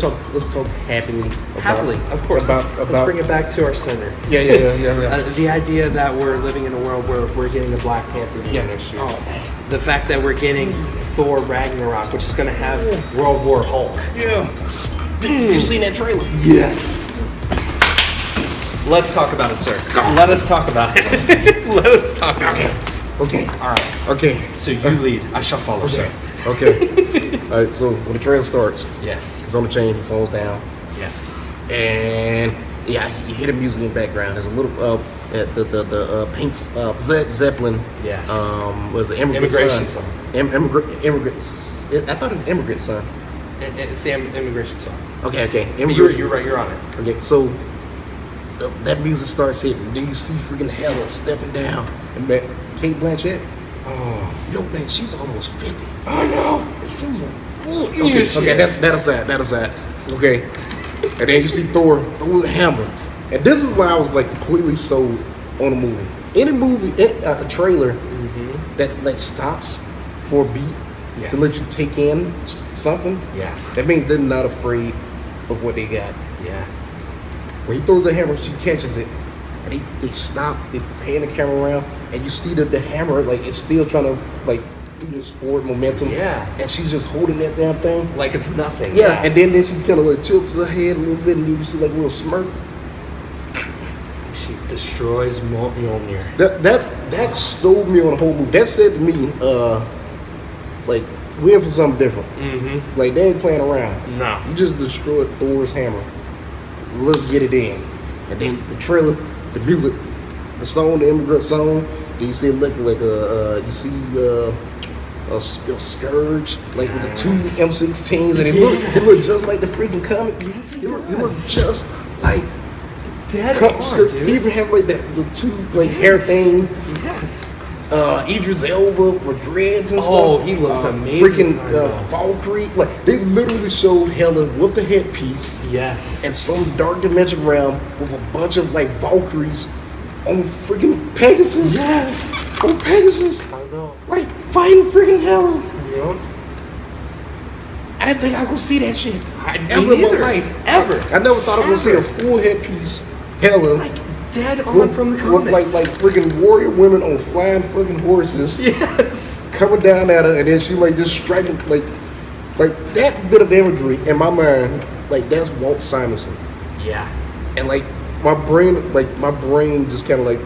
let's talk happily. Of course. Let's bring it back to our center. Yeah. The idea that we're living in a world where we're getting a Black Panther movie next year. Oh. The fact that we're getting Thor Ragnarok, which is going to have World War Hulk. Yeah. You seen that trailer? Yes. Let's talk about it, sir. Let us talk about it. Let us talk about it. Okay. All right. Okay. So you lead. I shall follow, sir. Okay. All right. So when the trailer starts, Yes. he's on the chain. He falls down, Yes. and you hear the music in the background. There's a little the pink Zeppelin. Yes. Was it Immigration song. Immigrants. I thought it was Immigrant Son. It's the immigration song. Okay. You're right. You're on it. Okay. So that music starts hitting. Then you see freaking Hela stepping down, and man, Kate Blanchett. Oh. Yo, man, she's almost 50. I know. Okay, that'll sad. Okay. And then you see Thor with a hammer. And this is why I was like completely sold on the movie. Any movie, a trailer that stops for a beat to let you take in something, that means they're not afraid of what they got. Yeah. When he throws the hammer, she catches it. And they stop, they pan the camera around, and you see that the hammer, like, it's still trying to, like, do this forward momentum. Yeah. And she's just holding that damn thing. Like it's nothing. Yeah. And then she kind of, like, tilts her head a little bit, and you see, like, a little smirk. She destroys Mjolnir. That's sold me on the whole movie. That said to me, like, we're in for something different. Mm-hmm. Like, they ain't playing around. No. You just destroyed Thor's hammer. Let's get it in. And then the trailer, the music, the song, the immigrant song. Then you see it look like you see a Scourge, like with the two M16s, and it look just like the freaking comic. Yes, it looks just like Dead on, dude. He even has like the two like hair thing. Yes. Idris Elba with dreads and stuff. Oh, he looks amazing. Freaking Valkyrie. Like, they literally showed Helen with the headpiece. Yes. And some dark dimension realm with a bunch of, like, Valkyries on freaking Pegasus. Yes. On Pegasus. I know. Like, fighting freaking Helen. Yep. I didn't think I could see that shit. Ever in my life. Ever. I never thought I was going to see a full headpiece Helen. Like, dead on from the comics. With like freaking warrior women on flying fucking horses. Yes. Coming down at her, and then she like just striking like that bit of imagery in my mind, like that's Walt Simonson. Yeah. And like my brain just kind of like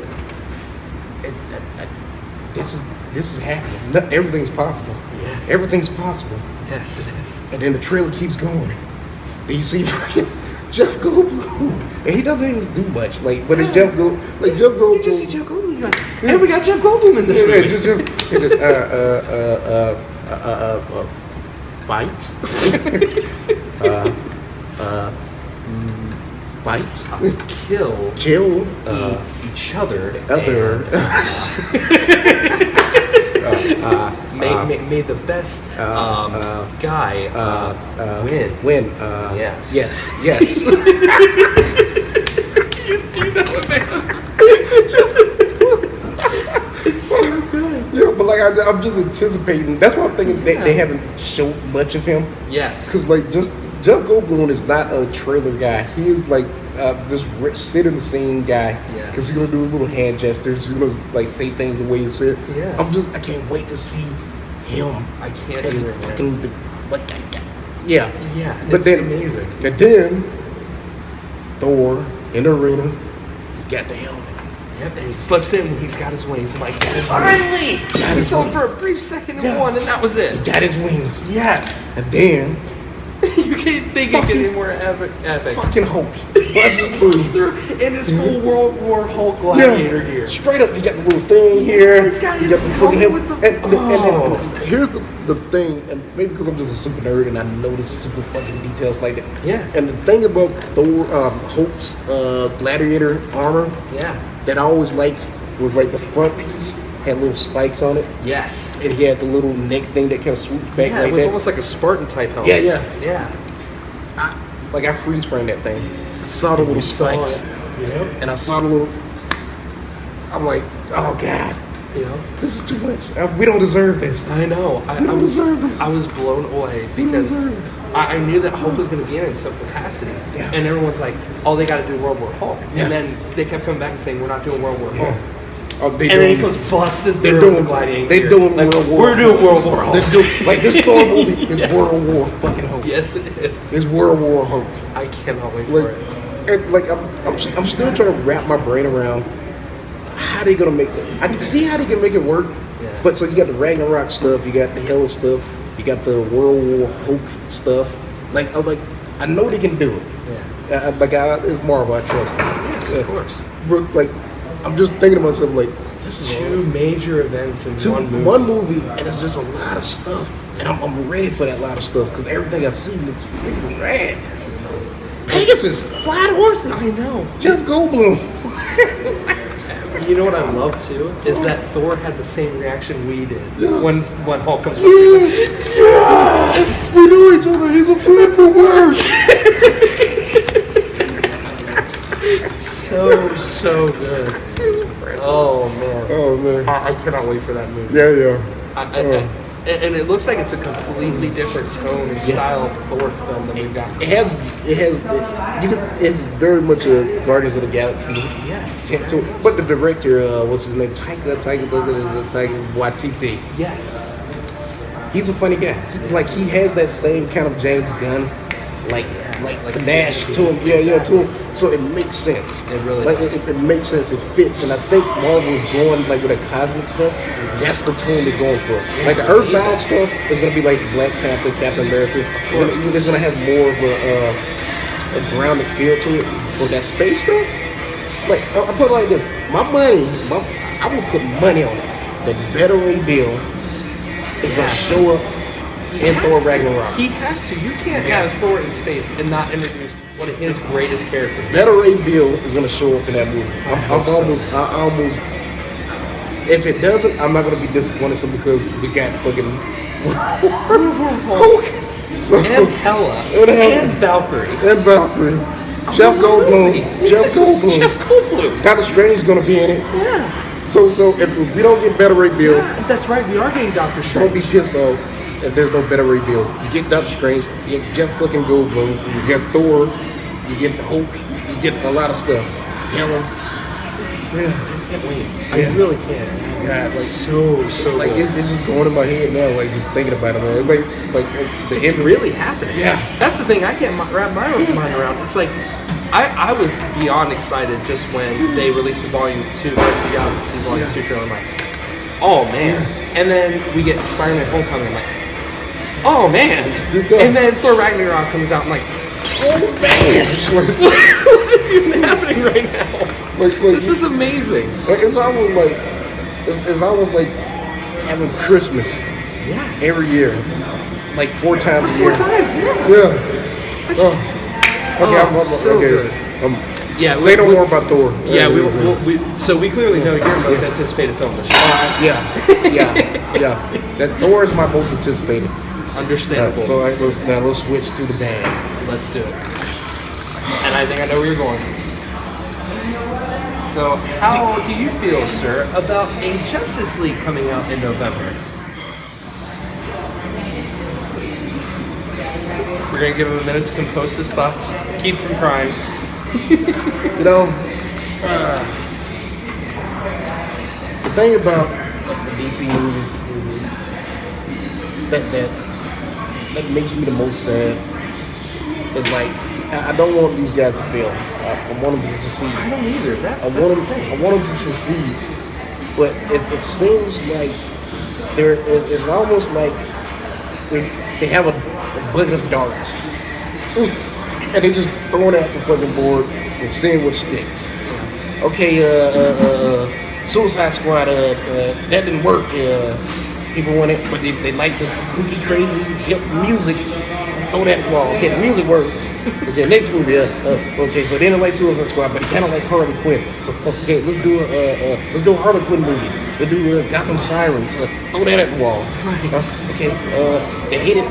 this is happening. Everything's possible. Yes. Everything's possible. Yes, it is. And then the trailer keeps going. And you see freaking Jeff Goldblum, and he doesn't even do much. Like, but it's Jeff Goldblum. Like Jeff Goldblum. You just see Jeff Goldblum. You're like, and we got Jeff Goldblum in this movie. Fight. Fight. Kill. Each other. May the best guy win. Yes. You know it, man. It's so good. Yeah, but like I'm just anticipating. That's why I'm thinking they haven't showed much of him. Yes. Because like just Jeff Goldblum is not a trailer guy. He is like just sit in the scene guy. Yes. Because he's gonna do little hand gestures. He's gonna like say things the way he said. Yes. I can't wait to see him. I can't as either, fucking Yeah, but it's then, amazing. And then Thor in the arena, he got the helmet. Yep, and he flips in when he's got his wings. I'm like, finally! He saw him for a brief second and won, and that was it. He got his wings. Yes. And then you can't think it get any more epic. Fucking Hulk busts through in his full World War Hulk gladiator gear. Straight up, he got the little thing here. He's got his helmet with the... And then here's the thing, and maybe because I'm just a super nerd and I notice super fucking details like that. Yeah. And the thing about Thor, Hulk's gladiator armor, that I always liked was like the front piece had little spikes on it. Yes. And he had the little neck thing that kind of swoops back like that. Yeah, it was almost like a Spartan type helmet. Yeah. I freeze framed that thing. I saw the little spikes. And I saw the little... I'm like, oh God. This is too much. We don't deserve this. I know. We don't deserve this. I was blown away because I knew that Hulk was going to be in some capacity. Yeah. And everyone's like, oh, they got to do World War Hulk. Yeah. And then they kept coming back and saying, we're not doing World War Hulk. Oh, And then he goes busted through the gladiator. They're doing like, World War. We're doing World War Hulk. Like this Thor movie is World War fucking Hulk. Yes, it is. It's World War Hulk. I cannot wait Like, for it. and like I'm still trying to wrap my brain around how they gonna make it. I can see how they can make it work, but so you got the Ragnarok stuff, you got the Hela stuff, you got the World War Hulk stuff. Like I know they can do it. Yeah. It's Marvel. I trust them. Yes, of course. Like I'm just thinking to myself like this is two major events in one movie, and it's just a lot of stuff, and I'm ready for that lot of stuff because everything I see looks freaking rad. Yes, it does. Pegasus, flying horses. I know. Jeff Goldblum. You know what I love too is that Thor had the same reaction we did when Hulk comes. Yes, we know each other. He's a friend for work. So good. Oh man. I cannot wait for that movie. Yeah. And it looks like it's a completely different tone and style of Thor film than we've got. It's very much a Guardians of the Galaxy. But the director, what's his name? Taika Waititi. Yes. He's a funny guy. He has that same kind of James Gunn, like panache to him. To him. So it makes sense. It really does. It makes sense. It fits. And I think Marvel is going with the cosmic stuff. That's the tone they're going for. Like the Earthbound stuff is going to be like Black Panther, Captain America. It's going to have more of a grounded feel to it. But that space stuff, like I put it like this: I will put money on it. The Better Ray Bill is going to show up in Thor Ragnarok. He has to. You can't have Thor in space and not introduce one of his greatest characters. Better Ray Bill is going to show up in that movie. I almost. If it doesn't, I'm not going to be disappointed simply because we got fucking Hulk. And Hela. And Valkyrie. Jeff Goldblum. Doctor Strange is going to be in it. Yeah. So if we don't get Better Ray Bill, that's right. We are getting Doctor Strange. Don't be pissed off if there's no Better Ray Bill. You get Doctor Strange, you get Jeff fucking Goldblum, you get Thor, you get the Hulk, you get a lot of stuff. Hela. I can't wait. I really can't. God, so it's just going in my head now, like just thinking about it, man. It's really happening. Yeah, that's the thing. I can't wrap my mind around. It's like I was beyond excited just when they released the Volume 2, Guardians of the Galaxy Volume 2 trailer. I'm like, oh man! And then we get Spider-Man: Homecoming. I'm like, oh man! And then Thor Ragnarok comes out. I'm like, oh man! What is even happening right now? This is amazing. It's almost like having Christmas every year, like 4 times a year. 4 times, Say no more about Thor. So we clearly know your most anticipated film this year. That Thor is my most anticipated. Understandable. So let's switch to the band. Let's do it. And I think I know where you're going. So, how do you feel, sir, about a Justice League coming out in November? We're going to give him a minute to compose his thoughts. Keep from crying. The thing about the DC movies that makes me the most sad is I don't want these guys to fail. I want them to succeed. I don't either. I want them to succeed. But it seems like it's almost like they have a bucket of darts. And they just throwing it at the fucking board and seeing what sticks. Okay, Suicide Squad, that didn't work. People want it, but they like the kooky, crazy, hip music. Throw that at the wall. Okay, the music works. Okay, next movie. Okay, so they didn't like Suicide Squad, but they kind of like Harley Quinn. So okay, let's do a Harley Quinn movie. Let's do Gotham Sirens. Throw that at the wall. They hated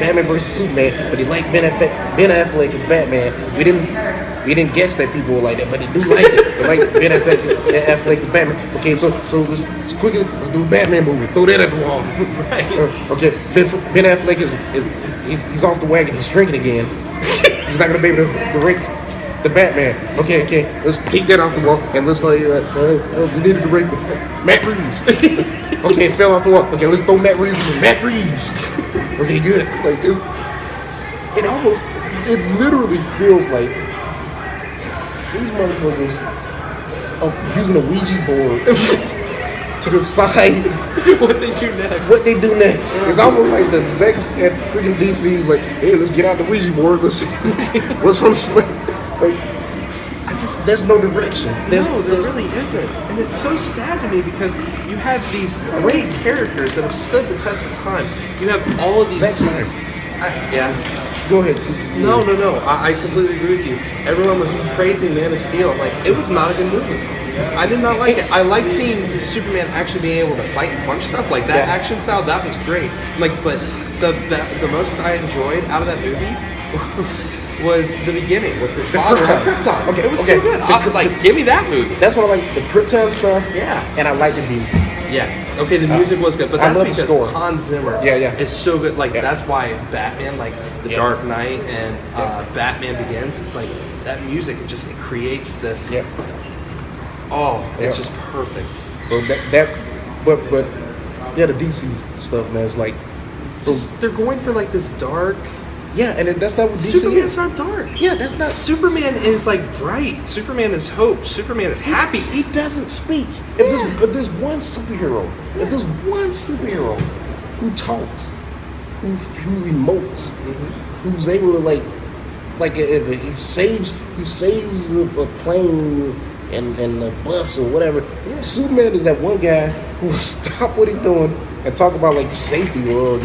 Batman vs Superman, but they like Ben Affleck as Batman. We didn't guess that people were like that, but they do like it. They like Ben Affleck as Batman. Okay, so let's quickly let's do a Batman movie. Throw that at the wall. Right. Okay, Ben Affleck is he's off the wagon. He's drinking again. He's not gonna be able to direct the Batman. Okay, let's take that off the wall and let's we need to direct the Matt Reeves. Okay, it fell off the wall. Okay, let's throw Matt Reeves in. Matt Reeves. Okay, good. Like it literally feels like these motherfuckers are using a Ouija board to decide what they do next. It's almost like the execs at freaking DC, like, hey, let's get out the Ouija board. Let's see what's on the slate. Like, there's no direction. There really isn't. And it's so sad to me because you have these great characters that have stood the test of time. You have all of these. Zack Snyder. Yeah. Go ahead. No. I completely agree with you. Everyone was praising Man of Steel. I'm like, it was not a good movie. I did not like it. I liked seeing Superman actually being able to fight and punch stuff. Like that action style, that was great. Like, but the most I enjoyed out of that movie was the beginning with his father on Krypton. Okay, it was so good. Give me that movie. That's what I like. The Krypton stuff. Yeah. And I like the music. Yes. Okay, the music was good, but that's because Hans Zimmer is so good. Like that's why Batman, like The Dark Knight and Batman Begins, like that music, it creates this. Yep. Oh, it's just perfect. So but the DC stuff, man, it's like, so they're going for like this dark. Yeah, and that's not what DC Superman's not dark. Yeah, that's not. Superman is like bright. Superman is hope. Superman is happy. He doesn't speak. If there's one superhero who talks, who emotes, who's able to like if he saves a plane and a bus or whatever. Yeah. Superman is that one guy who will stop what he's doing and talk about like safety or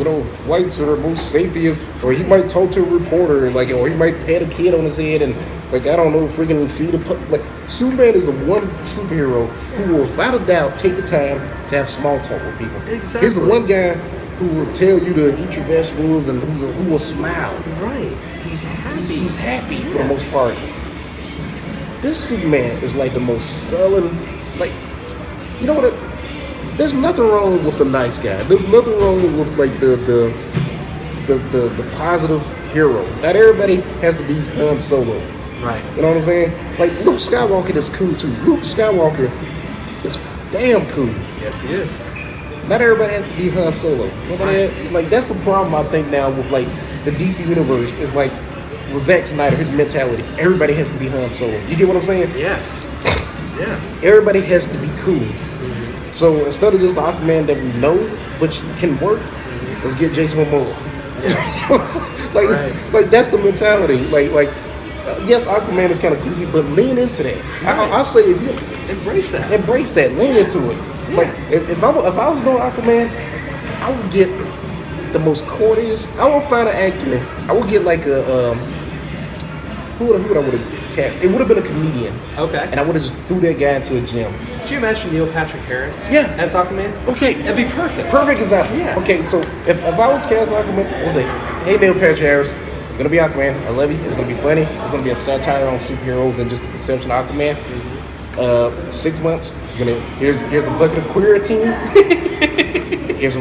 flights are the most safetiest, or he might talk to a reporter and like, or he might pat a kid on his head and like, I don't know, freaking feed a pup. Like, Superman is the one superhero who will without a doubt take the time to have small talk with people. Exactly. He's the one guy who will tell you to eat your vegetables and who will smile. Right. He's happy. He's happy for the most part. This Superman is like the most sullen, like, you know what? There's nothing wrong with the nice guy. There's nothing wrong with like the positive hero. Not everybody has to be Han Solo. Right. You know what I'm saying? Like Luke Skywalker is cool too. Luke Skywalker is damn cool. Yes, he is. Not everybody has to be Han Solo. Like that's the problem I think now with like the DC universe is like with Zack Snyder, his mentality. Everybody has to be Han Solo. You get what I'm saying? Yes. Yeah. Everybody has to be cool. So instead of just the Aquaman that we know, but can work, let's get Jason Momoa. Yeah. like that's the mentality. Like yes, Aquaman is kind of goofy, but lean into that. Right. I say if you embrace that, lean into it. Yeah. Like if I was doing Aquaman, I would get the most corniest. I would find an actor. I would get like a who would I would have cast? It would have been a comedian. Okay. And I would have just threw that guy into a gym. Could you imagine Neil Patrick Harris? Yeah. As Aquaman? Okay. That'd be perfect. Perfect example. Yeah. Okay, so if I was casting Aquaman, I'd say, hey Neil Patrick Harris, you're gonna be Aquaman. I love you. It's gonna be funny. It's gonna be a satire on superheroes and just the perception of Aquaman. 6 months. Here's a bucket of creatine. Here's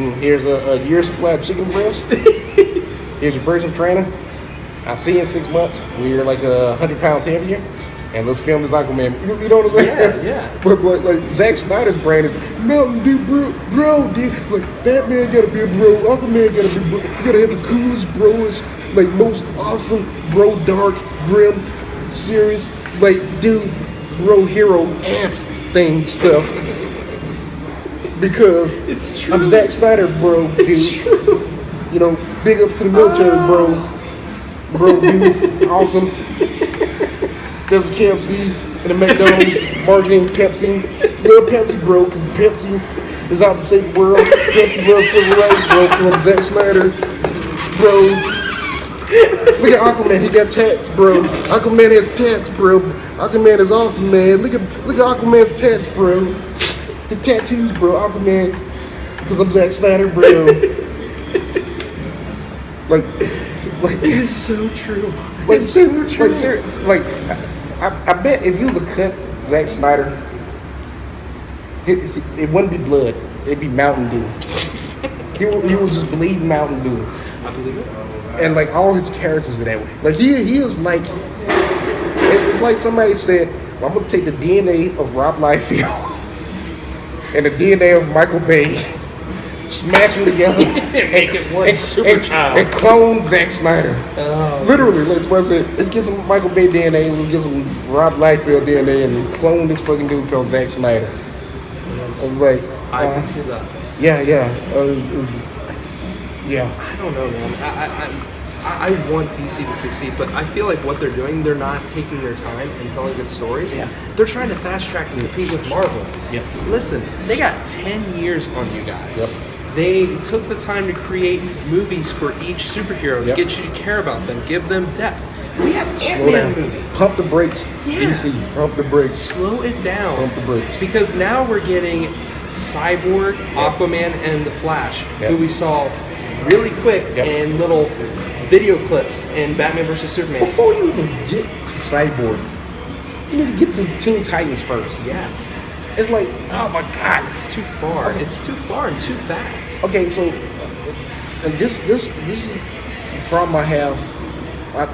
a year's supply of chicken breast. Here's your personal trainer. I'll see you in 6 months. We're like 100 pounds heavier. And let's film this Aquaman. You know what I'm saying? Yeah. But like Zack Snyder's brand is Mountain Dew, bro, dude. Like Batman gotta be a bro, Aquaman gotta be bro. You gotta have the coolest bros, like most awesome bro, dark, grim, serious, like dude, bro, hero, amps thing stuff. Because it's true. I'm Zack Snyder, bro, dude. It's true. You know, big ups to the military, bro, dude, awesome. There's a KFC and a McDonald's marketing Pepsi. Love Pepsi, bro, because Pepsi is out to save the world. Pepsi loves civil rights, bro. From Zack Snyder, bro. Look at Aquaman, he got tats, bro. Aquaman has tats, bro. Aquaman is awesome, man. Look at Aquaman's tats, bro. His tattoos, bro. Aquaman, because I'm Zack Snyder, bro. like it is so true. Like, it's so true. Like, seriously, like. I bet if you was to cut Zack Snyder, it wouldn't be blood. It'd be Mountain Dew. He would just bleed Mountain Dew. I believe it. And like all his characters are that way. Like he is like, it's like somebody said, well, I'm gonna take the DNA of Rob Liefeld and the DNA of Michael Bay, smash them together, and make it one super child, and clone Zack Snyder. Literally, let's say, let's get some Michael Bay DNA, let's get some Rob Liefeld DNA, and clone this fucking dude called Zack Snyder. Yes. I was like, I can see that. Yeah. I don't know, man. I want DC to succeed, but I feel like what they're doing, they're not taking their time and telling good stories. Yeah. They're trying to fast track and compete with Marvel. Yep. Listen, they got 10 years on you guys. Yep. They took the time to create movies for each superhero to get you to care about them, give them depth. We have Ant-Man movie. Pump the brakes, DC. Pump the brakes. Slow it down. Pump the brakes. Because now we're getting Cyborg, Aquaman, and The Flash, who we saw really quick in little video clips in Batman vs. Superman. Before you even get to Cyborg, you need to get to Teen Titans first. Yes. It's like, oh my God. It's too far. Okay. It's too far and too fast. Okay, so and this is the problem I have.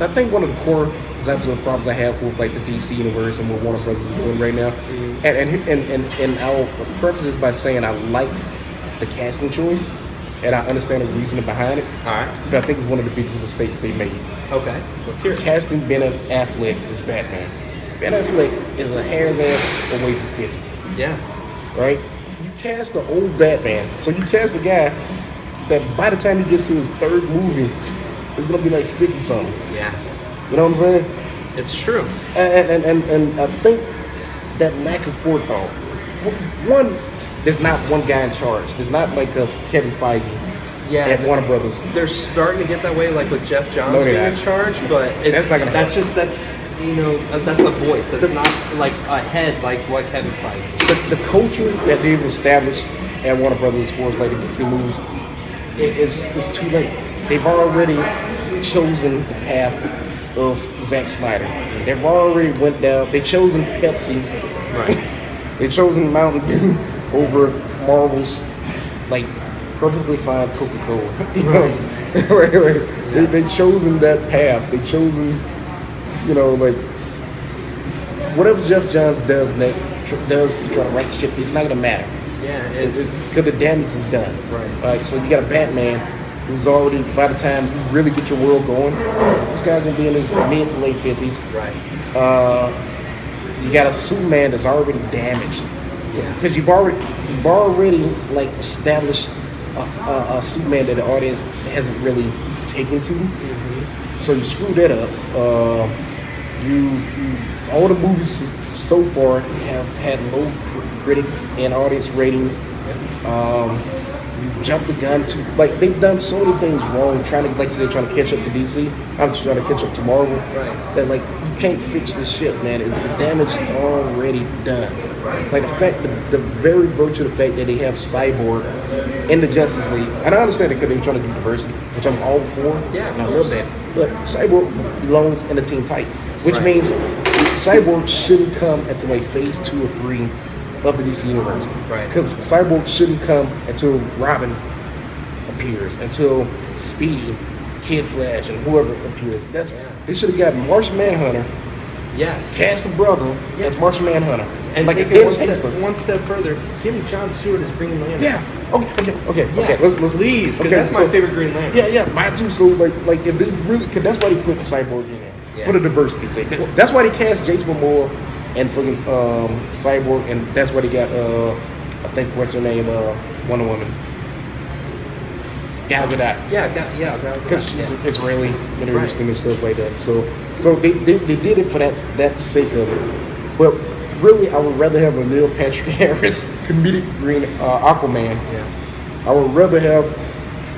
I think one of the core examples of the problems I have with like the DC universe and what Warner Brothers is doing right now, and I'll preface this by saying I like the casting choice. And I understand the reasoning behind it. All right. But I think it's one of the biggest mistakes they made. Okay. Let's hear it. Casting Ben Affleck as Batman. Ben Affleck is a hair's ass away from 50. Yeah. Right? You cast the old Batman. So you cast a guy that by the time he gets to his third movie, is going to be like 50-something. Yeah. You know what I'm saying? It's true. And I think that lack of forethought. One, there's not one guy in charge. There's not like a Kevin Feige at Warner Brothers. They're starting to get that way, like with Jeff Johns being in charge, but it's, that's a voice. That's not like a head like what Kevin Feige. The culture that they've established at Warner Brothers for like the DC movies, it's too late. They've already chosen the path of Zack Snyder. They've already went down. They've chosen Pepsi. Right. They've chosen Mountain Dew over Marvel's like perfectly fine Coca-Cola. You know? They chosen that path. They chosen, you know, like whatever Jeff Johns does to try to right the ship, it's not gonna matter. Yeah, because the damage is done. Right. So you got a Batman who's already, by the time you really get your world going, this guy's gonna be in his mid to late 50s. Right. You got a Superman that's already damaged. Because you've already like established a Superman that the audience hasn't really taken to. Mm-hmm. So you screw that up. All the movies so far have had low critic and audience ratings. You've jumped the gun to like they've done so many things wrong, trying to trying to catch up to DC. I'm trying to catch up to Marvel. Right. That like you can't fix this shit, man. The damage is already done. Like the fact, the very virtue of the fact that they have Cyborg in the Justice League, and I understand because they're trying to do diversity, which I'm all for. Yeah, and I love that. But Cyborg belongs in the Teen Titans, which means Cyborg shouldn't come until like phase 2 or 3 of the DC universe. Right. Because Cyborg shouldn't come until Robin appears, until Speedy, Kid Flash, and whoever appears. They should have got Martian Manhunter. Yes. Cast a brother as Martian Manhunter. And like take it one step further. Give me John Stewart as Green Lantern. Yeah. Okay. Yes. Let's please, because that's my favorite Green Lantern. Yeah, mine too. So like if they really, because that's why they put Cyborg in there for the diversity sake. That's why they cast Jason Momoa and friggin' Cyborg, and that's why they got I think what's her name, Wonder Woman. Gal Gadot. Gal Gadot. Because she's Israeli and interesting and stuff like that. So they did it for that sake of it. But really, I would rather have a Neil Patrick Harris comedic green Aquaman. Yeah. I would rather have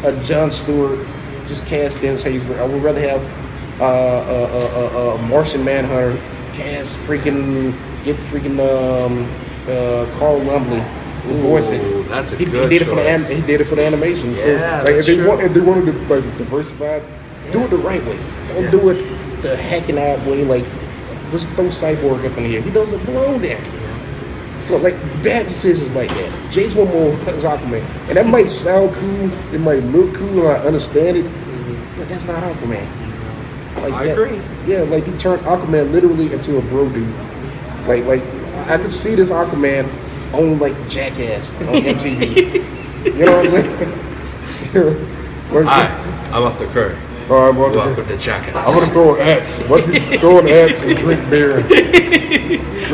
a Jon Stewart just cast Dennis Haysbert. I would rather have a Martian Manhunter cast get Carl Lumbly to voice it. That's a he good did choice. He did it for the animation. Yeah, so like if they wanted to like diversify, do it the right way. Don't do it the hacking out way. Like let's throw Cyborg up in here. He doesn't belong there. So like bad decisions like that. Jason Momoa as Aquaman, and that might sound cool. It might look cool. I understand it, but that's not Aquaman. Like I agree. Yeah, like he turned Aquaman literally into a bro dude. Like I could see this Aquaman on like Jackass on MTV. You know what I'm saying? Hi, I'm Arthur Curry. Oh, I'm Welcome to Jackass. I'm gonna throw an axe. Watch me throw an axe and drink beer.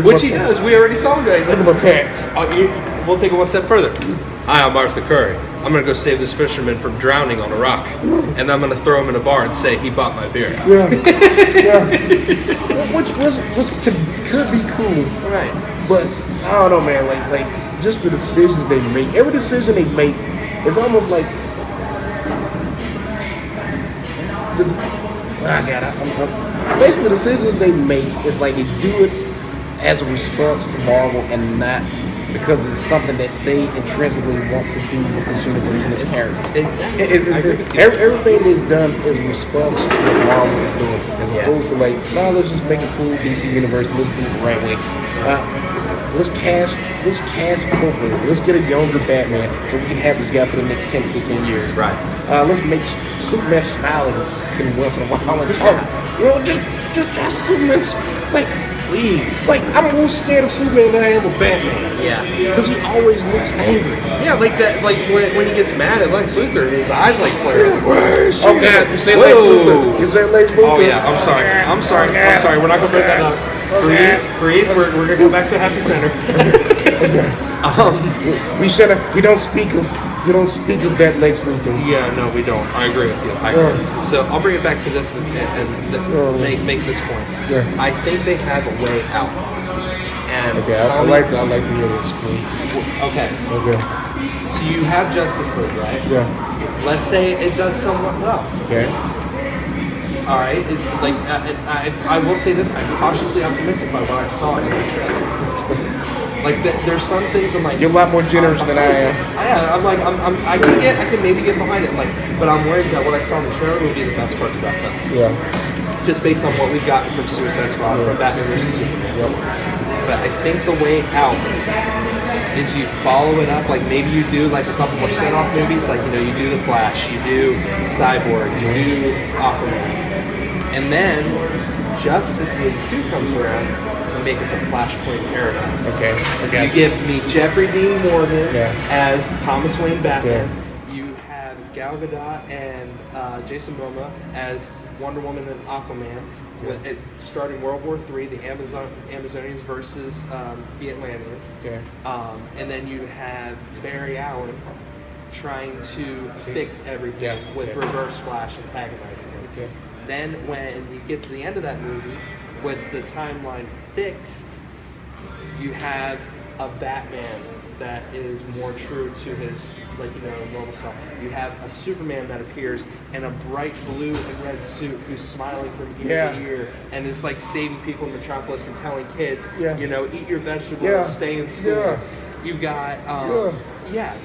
Which he does. We already saw him, guys. Look at my tats. We'll take it one step further. Hi, I'm Arthur Curry. I'm gonna go save this fisherman from drowning on a rock, and I'm gonna throw him in a bar and say he bought my beer. Yeah, which could be cool, Right? but I don't know, man. Like just the decisions they make. Every decision they make, it's almost like basically the decisions they make is like they do it as a response to Marvel and not because it's something that they intrinsically want to do with this universe and its characters. Exactly. Everything they've done is a response to what Marvel is doing, as opposed to like, no, let's just make a cool DC universe and let's do it the right way. Let's cast appropriately. Let's get a younger Batman so we can have this guy for the next 10, 15 years. Right. Let's make Superman smile every once in a while and talk. You know, just Superman, like, Please. like, I'm more scared of Superman than I am of Batman. Yeah. Because he always looks angry. Yeah, like that. Like when he gets mad at Lex Luthor, his eyes like flare. Oh God! You say Lex Luthor. You say Lex Luthor. Oh yeah. I'm sorry. We're not gonna bring that up. Breathe. We're gonna go back to Happy Center. We don't speak of that Lex Luthor. Yeah, no, we don't. I agree with you. I agree. So I'll bring it back to this and make this point. Yeah. I think they have a way out. And Okay, I like to hear this, please. Okay. Okay. So you have Justice League, right? Yeah. Let's say it does somewhat well. Okay. All right. I will say this. I'm cautiously optimistic by what I saw in the trailer. Like there's some things I'm like. You're a lot more generous than I am. I'm like I can maybe get behind it. Like, but I'm worried that what I saw in the trailer would be the best parts of that film. Yeah. Just based on what we've gotten from Suicide Squad or Batman vs Superman. Yep. But I think the way out is you follow it up. Like maybe you do like a couple more spin-off movies. Like you do The Flash, you do Cyborg, you do Aquaman, and then Justice League 2 comes around. Make it the Flashpoint paradox. Okay. You give me Jeffrey Dean Morgan as Thomas Wayne Batman. Yeah. You have Gal Gadot and Jason Momoa as Wonder Woman and Aquaman. With it starting World War III, the Amazonians versus the Atlanteans. Okay. And then you have Barry Allen trying to fix everything with Reverse Flash antagonizing him. Okay. Then when you get to the end of that movie, with the timeline fixed, you have a Batman that is more true to his, normal self. You have a Superman that appears in a bright blue and red suit who's smiling from ear to ear and is like saving people in Metropolis and telling kids, eat your vegetables, stay in school. Yeah. You've got,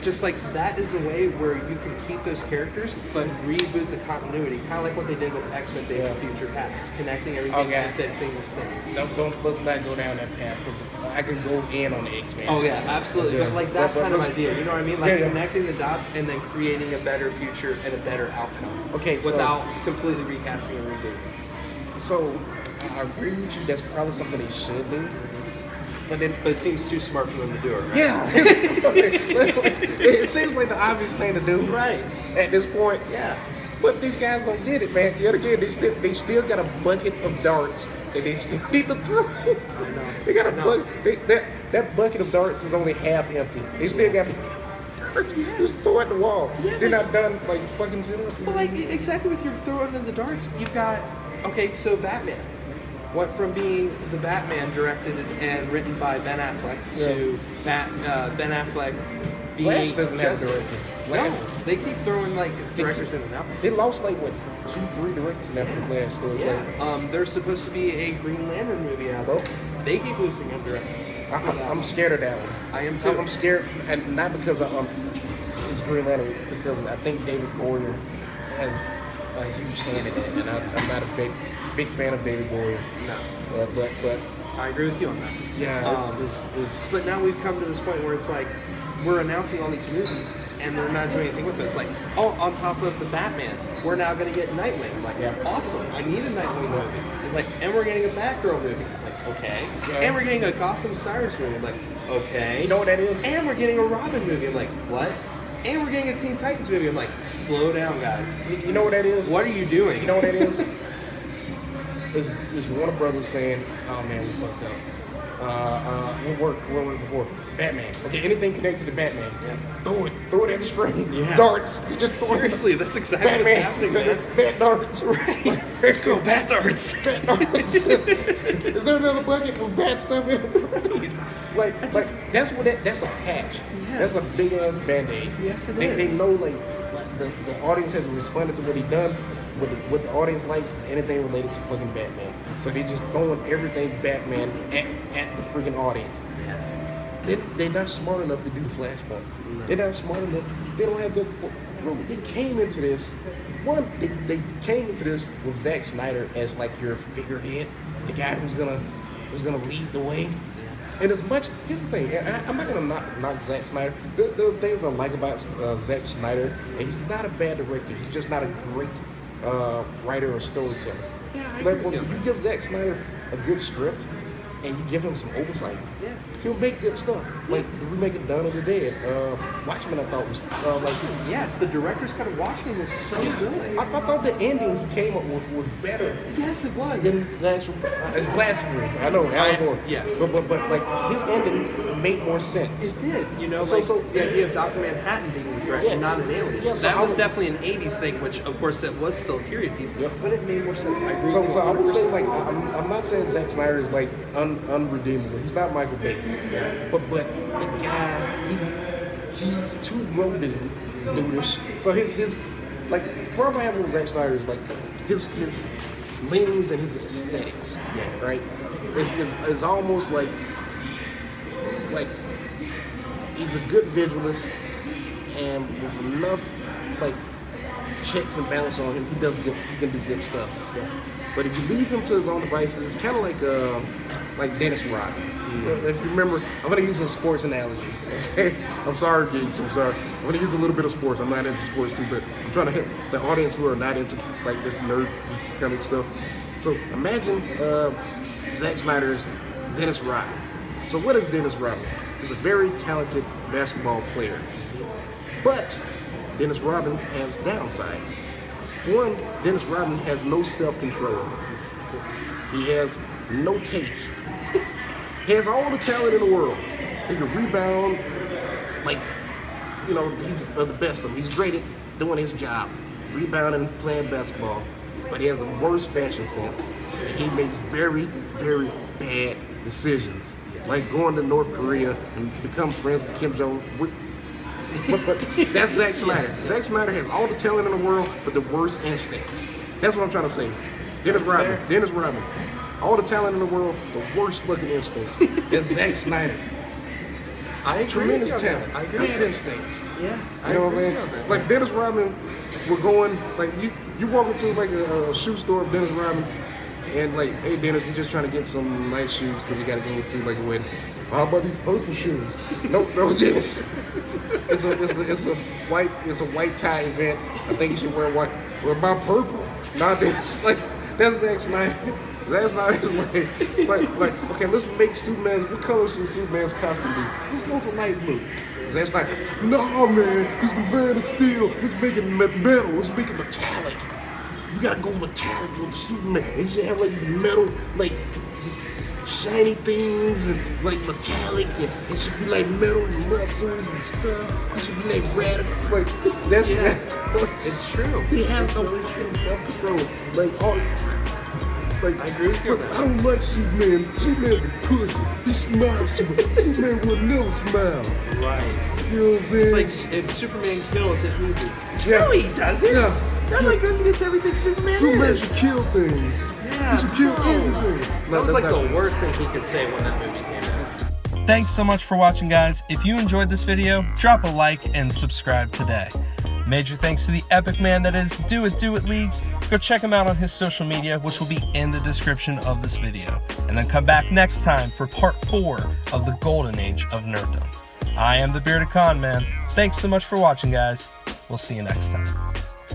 just like that is a way where you can keep those characters, but reboot the continuity, kind of like what they did with X-Men Days of Future Past, connecting everything and fixing mistakes. Let's not go down that path because I can go in on the X-Men. Oh yeah, absolutely. But like that kind of idea, you know what I mean? Like connecting the dots and then creating a better future and a better outcome. Okay, without completely recasting and rebooting. So I agree with you. That's probably something they should do. But it seems too smart for them to do it, right? Yeah. It seems like the obvious thing to do. Right. At this point. Yeah. But these guys don't get it, man. Yet again, they still got a bucket of darts that they still need to throw. I know. They got a bucket. That bucket of darts is only half empty. They still got just throw at the wall. Yeah, They're not done fucking shit up. Well, exactly with your throwing of the darts, you've got so Batman. Went from being the Batman directed and written by Ben Affleck to Ben Affleck being Flash doesn't have a director. No, they keep throwing directors in and out. They lost 2-3 directors now for Flash. So it's there's supposed to be a Green Lantern movie out there. They keep losing a director. I'm scared of that one. I am too. I'm scared, and not because it's Green Lantern, because I think David Boyer has a huge hand in it, and I'm not a big fan of David Boyer. No. But I agree with you on that. Yeah. But now we've come to this point where it's like, we're announcing all these movies and they're not doing anything with it. It's like, oh, on top of the Batman, we're now going to get Nightwing. I'm like, awesome, I need a Nightwing movie. It's like, and we're getting a Batgirl movie. I'm like, okay. And we're getting a Gotham Sirens movie. I'm like, okay. You know what that is? And we're getting a Robin movie. I'm like, what? And we're getting a Teen Titans movie. I'm like, slow down, guys. You know what that is? What are you doing? You know what that is? It's Warner Brothers saying, oh man, we fucked up. What worked before? Batman. Okay, anything connected to Batman, throw it at the screen. Yeah. Darts. Just seriously, that's exactly what's happening, man. Bat darts. Right. Go bat darts. Bat darts. Is there another bucket with bat stuff in it? That's a patch. Yes. That's a big ass Band-Aid. Yes, it They is. know the audience has responded to what he done. What the audience likes is anything related to fucking Batman. So they just throwing everything Batman at the freaking audience. Yeah. They're not smart enough to do Flashpoint. No. They're not smart enough. They don't have the. Bro, they came into this. They came into this with Zack Snyder as like your figurehead, the guy who's gonna lead the way. And as much, here's the thing, I'm not gonna knock Zack Snyder. There are things I like about Zack Snyder, and he's not a bad director. He's just not a great writer or storyteller. Yeah, I like agree when you give Zack Snyder a good script and you give him some oversight, he'll make good stuff. Like the remake of Dawn of the Dead, Watchmen, I thought was yes, the director's cut of Watchmen was so good. I thought the ending he came up with was better. Yes, it was. Than the actual, it's blasphemy. I know, yes. But like his ending made more sense. It did. You know, So the idea of Dr. Manhattan being the threat and not an alien. Yeah, so that was definitely an 80s thing, which of course it was still a period piece, but it made more sense. I agree. So I would say like I'm not saying Zack Snyder is like unredeemable. He's not Michael Bay, but the guy he's too dude-ish. So his like the problem I have with Zack Snyder is like his leanings and his aesthetics, right? It's almost like he's a good visualist, and with enough like checks and balance on him, he can do good stuff. But if you leave him to his own devices, it's kind of like Dennis Rodman. If you remember, I'm going to use a sports analogy. Okay? I'm sorry, geeks. I'm sorry. I'm going to use a little bit of sports. I'm not into sports too, but I'm trying to hit the audience who are not into like this nerd comic stuff. So imagine Zack Snyder's Dennis Rodman. So what is Dennis Rodman? He's a very talented basketball player, but Dennis Rodman has downsides. One, Dennis Rodman has no self-control. He has no taste. He has all the talent in the world. He can rebound, like, you know, he's the best of them. He's great at doing his job, rebounding, playing basketball. But he has the worst fashion sense. And he makes very, very bad decisions. Like going to North Korea and become friends with Kim Jong-un. But that's Zack Snyder. Zack Snyder has all the talent in the world, but the worst instincts. That's what I'm trying to say. Dennis Rodman. All the talent in the world, the worst fucking instincts. That's Zack Snyder. I agree. Tremendous talent. I agree. Bad instincts. Yeah. You know what I'm saying? Like Dennis Rodman, we're going, like you walk into like a shoe store of Dennis Rodman, and like, hey Dennis, we're just trying to get some nice shoes because we got to go to like a wedding. How about these purple shoes? No, Dennis. It's a white tie event. I think you should wear white. What about purple? Not this. Like that's Zack Snyder. Zack Snyder is like okay, let's make Superman's. What color should Superman's costume be? Let's go for light blue. Zack Snyder. No man, he's the man of steel. Let's make it metal. Let's make it metallic. You gotta go metallic with Superman. He should have like these metal like shiny things and like metallic, and it should be like metal and muscles and stuff. It should be like radical. Like that's It's true. He has no self-control. Like I agree with you on that. I don't like Superman. Superman's a pussy. He smiles too much. Superman would never smile. Right. You know what I'm saying? It's like if Superman kills his movie. Yeah. No, he doesn't. Yeah. That like goes against everything Superman Superman is. should kill things. Yeah. He should kill no. everything. That was like the worst thing he could say when that movie came out. Thanks so much for watching, guys. If you enjoyed this video, drop a like and subscribe today. Major thanks to the epic man that is DoItDoItLeague. Go check him out on his social media, which will be in the description of this video. And then come back next time for part 4 of the Golden Age of Nerdom. I am the Bearded Con-Man. Thanks so much for watching, guys. We'll see you next time.